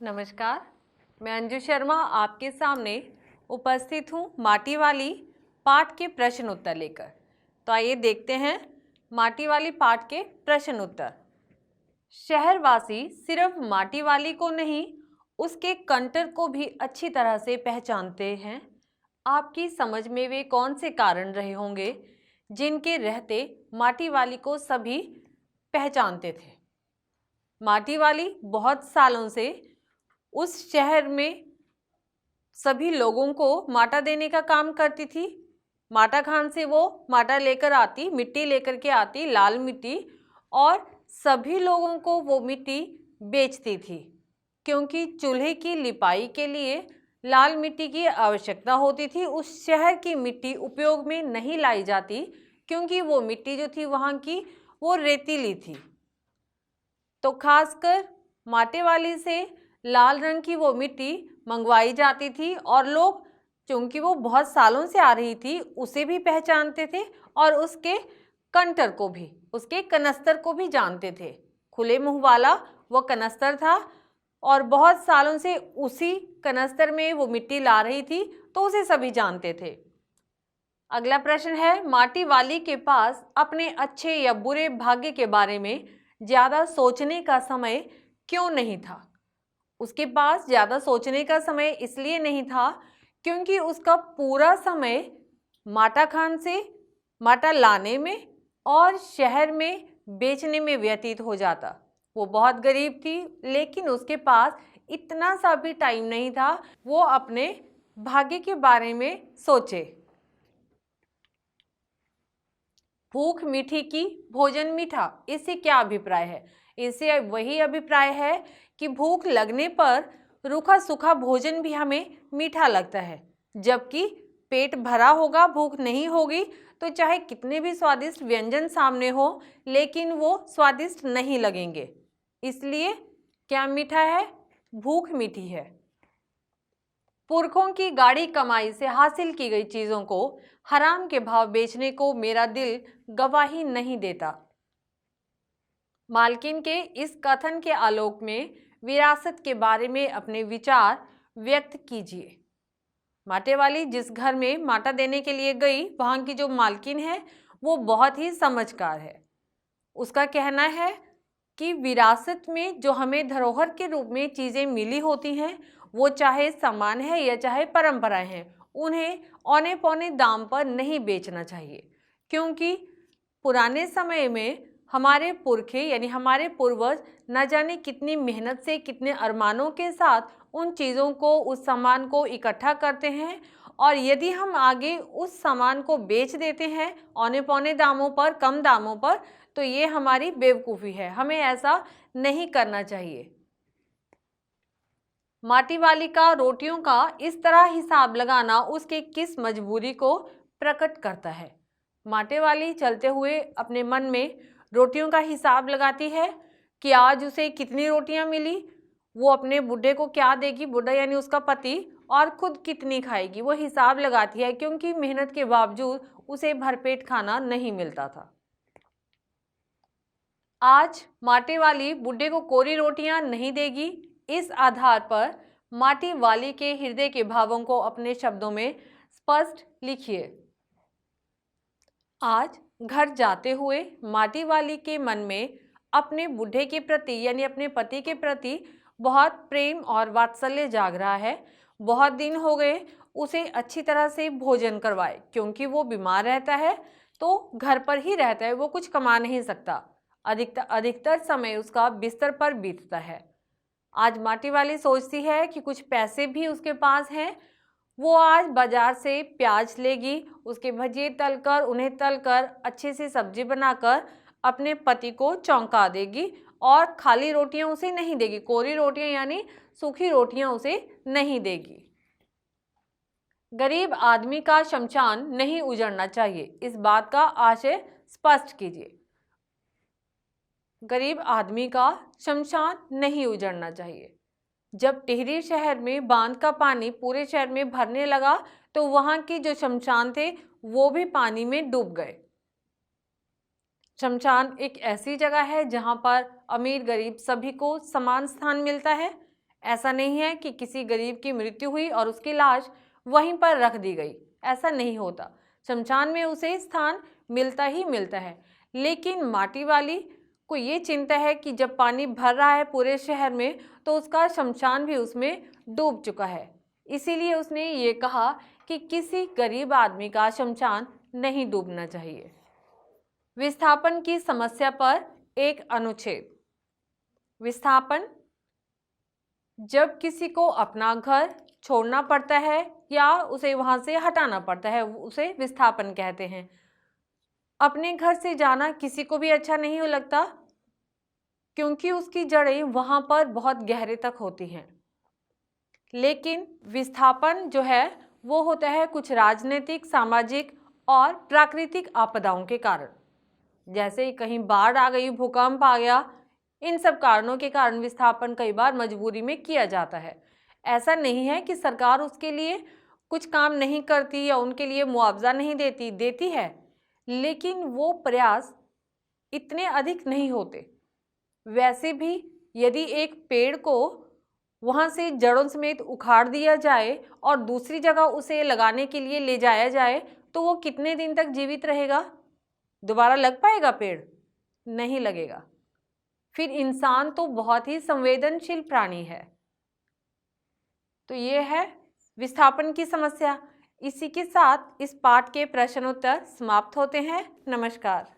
नमस्कार, मैं अंजू शर्मा आपके सामने उपस्थित हूँ माटी वाली पाठ के प्रश्न उत्तर लेकर। तो आइए देखते हैं माटी वाली पाठ के प्रश्न उत्तर। शहरवासी सिर्फ माटी वाली को नहीं, उसके कंटर को भी अच्छी तरह से पहचानते हैं। आपकी समझ में वे कौन से कारण रहे होंगे जिनके रहते माटी वाली को सभी पहचानते थे। माटी वाली बहुत सालों से उस शहर में सभी लोगों को माटा देने का काम करती थी। माटा खान से वो माटा लेकर आती, मिट्टी लेकर के आती, लाल मिट्टी, और सभी लोगों को वो मिट्टी बेचती थी, क्योंकि चूल्हे की लिपाई के लिए लाल मिट्टी की आवश्यकता होती थी। उस शहर की मिट्टी उपयोग में नहीं लाई जाती, क्योंकि वो मिट्टी जो थी वहाँ की वो रेतीली थी। तो खासकर माटे वाली से लाल रंग की वो मिट्टी मंगवाई जाती थी, और लोग चूंकि वो बहुत सालों से आ रही थी उसे भी पहचानते थे और उसके कंटर को भी, उसके कनस्तर को भी जानते थे। खुले मुंह वाला वो कनस्तर था और बहुत सालों से उसी कनस्तर में वो मिट्टी ला रही थी, तो उसे सभी जानते थे। अगला प्रश्न है, माटी वाली के पास अपने अच्छे या बुरे भाग्य के बारे में ज़्यादा सोचने का समय क्यों नहीं था? उसके पास ज़्यादा सोचने का समय इसलिए नहीं था क्योंकि उसका पूरा समय माटा खान से माटा लाने में और शहर में बेचने में व्यतीत हो जाता। वो बहुत गरीब थी, लेकिन उसके पास इतना सा भी टाइम नहीं था वो अपने भाग्य के बारे में सोचे। भूख मीठी की भोजन मीठा, इससे क्या अभिप्राय है? इससे वही अभिप्राय है कि भूख लगने पर रूखा सूखा भोजन भी हमें मीठा लगता है, जबकि पेट भरा होगा, भूख नहीं होगी तो चाहे कितने भी स्वादिष्ट व्यंजन सामने हो लेकिन वो स्वादिष्ट नहीं लगेंगे। इसलिए क्या मीठा है? भूख मीठी है। पुरखों की गाढ़ी कमाई से हासिल की गई चीज़ों को हराम के भाव बेचने को मेरा दिल गवाही नहीं देता। मालकिन के इस कथन के आलोक में विरासत के बारे में अपने विचार व्यक्त कीजिए। माटे वाली जिस घर में माटा देने के लिए गई, वहाँ की जो मालकिन है वो बहुत ही समझदार है। उसका कहना है कि विरासत में जो हमें धरोहर के रूप में चीज़ें मिली होती हैं, वो चाहे सामान है या चाहे परंपराएं हैं, उन्हें औने पौने दाम पर नहीं बेचना चाहिए, क्योंकि पुराने समय में हमारे पुरखे यानी हमारे पूर्वज न जाने कितनी मेहनत से, कितने अरमानों के साथ उन चीज़ों को, उस सामान को इकट्ठा करते हैं, और यदि हम आगे उस सामान को बेच देते हैं औने पौने दामों पर, कम दामों पर, तो ये हमारी बेवकूफ़ी है। हमें ऐसा नहीं करना चाहिए। माटी वाली का रोटियों का इस तरह हिसाब लगाना उसके किस मजबूरी को प्रकट करता है? माटे वाली चलते हुए अपने मन में रोटियों का हिसाब लगाती है कि आज उसे कितनी रोटियां मिली, वो अपने बुढ़े को क्या देगी, बुढ़ा यानी उसका पति, और खुद कितनी खाएगी। वो हिसाब लगाती है, क्योंकि मेहनत के बावजूद उसे भरपेट खाना नहीं मिलता था। आज माटी वाली बुढ़े को कोरी रोटियां नहीं देगी। इस आधार पर माटी वाली के हृदय के भावों को अपने शब्दों में स्पष्ट लिखिए। आज घर जाते हुए माटी वाली के मन में अपने बूढ़े के प्रति यानी अपने पति के प्रति बहुत प्रेम और वात्सल्य जाग रहा है। बहुत दिन हो गए उसे अच्छी तरह से भोजन करवाए, क्योंकि वो बीमार रहता है तो घर पर ही रहता है, वो कुछ कमा नहीं सकता। अधिकतर समय उसका बिस्तर पर बीतता है। आज माटी वाली सोचती है कि कुछ पैसे भी उसके पास हैं, वो आज बाजार से प्याज लेगी, उसके भजिए तलकर, उन्हें तलकर अच्छे से सब्जी बनाकर अपने पति को चौंका देगी, और खाली रोटियां उसे नहीं देगी, कोरी रोटियां यानी सूखी रोटियां उसे नहीं देगी। गरीब आदमी का शमशान नहीं उजड़ना चाहिए, इस बात का आशय स्पष्ट कीजिए। गरीब आदमी का शमशान नहीं उजड़ना चाहिए। जब टिहरी शहर में बांध का पानी पूरे शहर में भरने लगा तो वहां के जो शमशान थे वो भी पानी में डूब गए। शमशान एक ऐसी जगह है जहां पर अमीर गरीब सभी को समान स्थान मिलता है। ऐसा नहीं है कि किसी गरीब की मृत्यु हुई और उसकी लाश वहीं पर रख दी गई, ऐसा नहीं होता। शमशान में उसे स्थान मिलता ही मिलता है। लेकिन माटी वाली को ये चिंता है कि जब पानी भर रहा है पूरे शहर में तो उसका शमशान भी उसमें डूब चुका है। इसीलिए उसने ये कहा कि किसी गरीब आदमी का शमशान नहीं डूबना चाहिए। विस्थापन की समस्या पर एक अनुच्छेद। विस्थापन जब किसी को अपना घर छोड़ना पड़ता है या उसे वहां से हटाना पड़ता है, उसे विस्थापन कहते हैं। अपने घर से जाना किसी को भी अच्छा नहीं लगता, क्योंकि उसकी जड़ें वहां पर बहुत गहरे तक होती हैं। लेकिन विस्थापन जो है वो होता है कुछ राजनीतिक, सामाजिक और प्राकृतिक आपदाओं के कारण, जैसे कहीं बाढ़ आ गई, भूकंप आ गया, इन सब कारणों के कारण विस्थापन कई बार मजबूरी में किया जाता है। ऐसा नहीं है कि सरकार उसके लिए कुछ काम नहीं करती या उनके लिए मुआवजा नहीं देती, देती है, लेकिन वो प्रयास इतने अधिक नहीं होते। वैसे भी यदि एक पेड़ को वहाँ से जड़ों समेत उखाड़ दिया जाए और दूसरी जगह उसे लगाने के लिए ले जाया जाए तो वो कितने दिन तक जीवित रहेगा? दोबारा लग पाएगा पेड़? नहीं लगेगा। फिर इंसान तो बहुत ही संवेदनशील प्राणी है। तो ये है विस्थापन की समस्या। इसी के साथ इस पाठ के प्रश्न उत्तर समाप्त होते हैं। नमस्कार।